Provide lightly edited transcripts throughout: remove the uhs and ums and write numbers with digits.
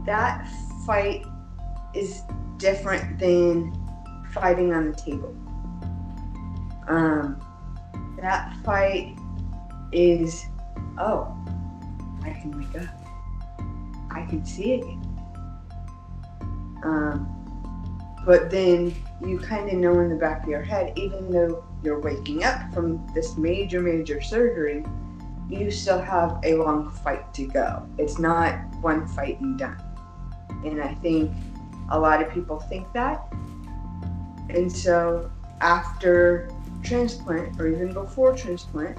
that fight is different than fighting on the table. That fight is, oh, I can wake up. I can see again. But then you kind of know in the back of your head, even though you're waking up from this major surgery, you still have a long fight to go. It's not one fight and done. And I think a lot of people think that. And so after transplant, or even before transplant,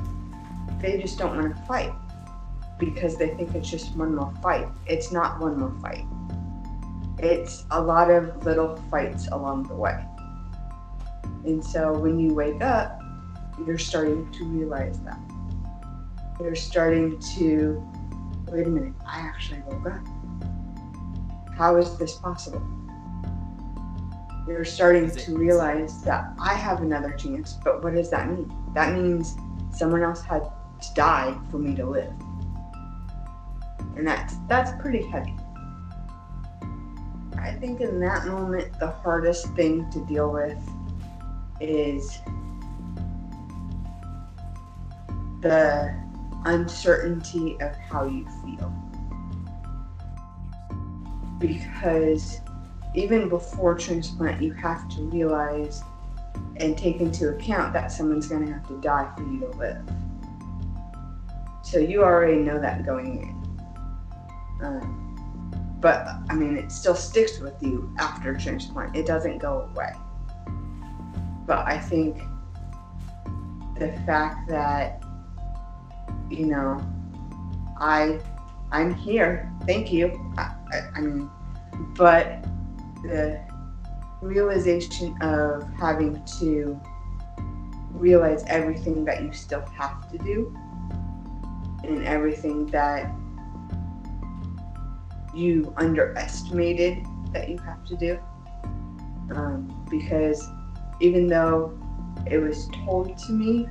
they just don't want to fight because they think it's just one more fight. It's not one more fight. It's a lot of little fights along the way. And so when you wake up, you're starting to realize that. You're starting to, wait a minute, I actually woke up. How is this possible? You're starting to realize that I have another chance, but what does that mean? That means someone else had to die for me to live. And that's pretty heavy. I think in that moment, the hardest thing to deal with is the uncertainty of how you feel. Because even before transplant, you have to realize and take into account that someone's going to have to die for you to live. So you already know that going in. But I mean, it still sticks with you after transplant. It doesn't go away. But I think the fact that, you know, I'm here. Thank you. I mean, but the realization of having to realize everything that you still have to do and everything that you underestimated that you have to do, because even though it was told to me,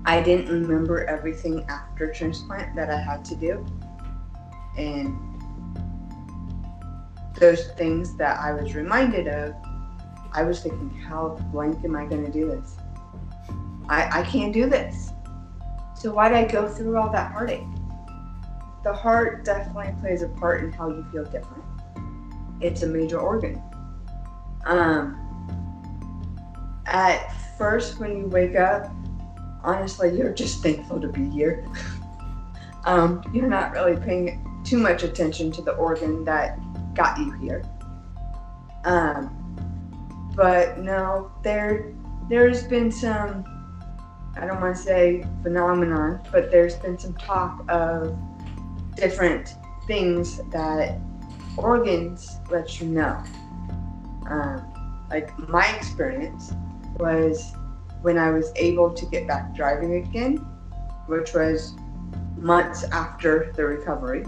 I didn't remember everything after transplant that I had to do. And those things that I was reminded of, I was thinking, how blank am I going to do this? I can't do this. So why did I go through all that heartache? The heart definitely plays a part in how you feel different. It's a major organ. At first, when you wake up, honestly, you're just thankful to be here. You're not really paying too much attention to the organ that got you here. But no, there's been some, I don't want to say phenomenon, but there's been some talk of different things that organs let you know. Like my experience was when I was able to get back driving again, which was months after the recovery.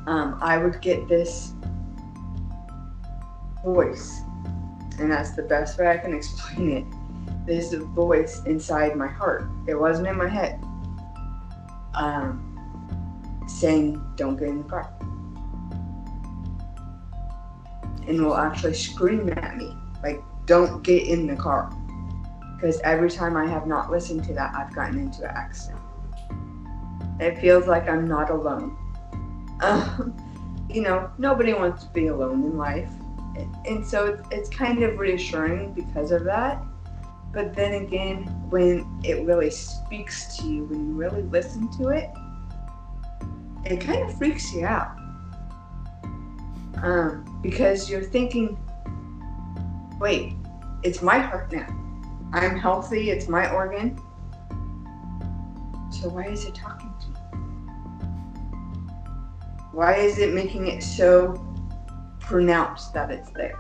I would get this voice, and that's the best way I can explain it. This voice inside my heart. It wasn't in my head. Saying, don't get in the car. And will actually scream at me, like, don't get in the car. Because every time I have not listened to that, I've gotten into an accident. It feels like I'm not alone. You know, nobody wants to be alone in life. And so it's kind of reassuring because of that. But then again, when it really speaks to you, when you really listen to it, it kind of freaks you out. Because you're thinking, wait, it's my heart now. I'm healthy, it's my organ. So why is it talking to me? Why is it making it so pronounced that it's there?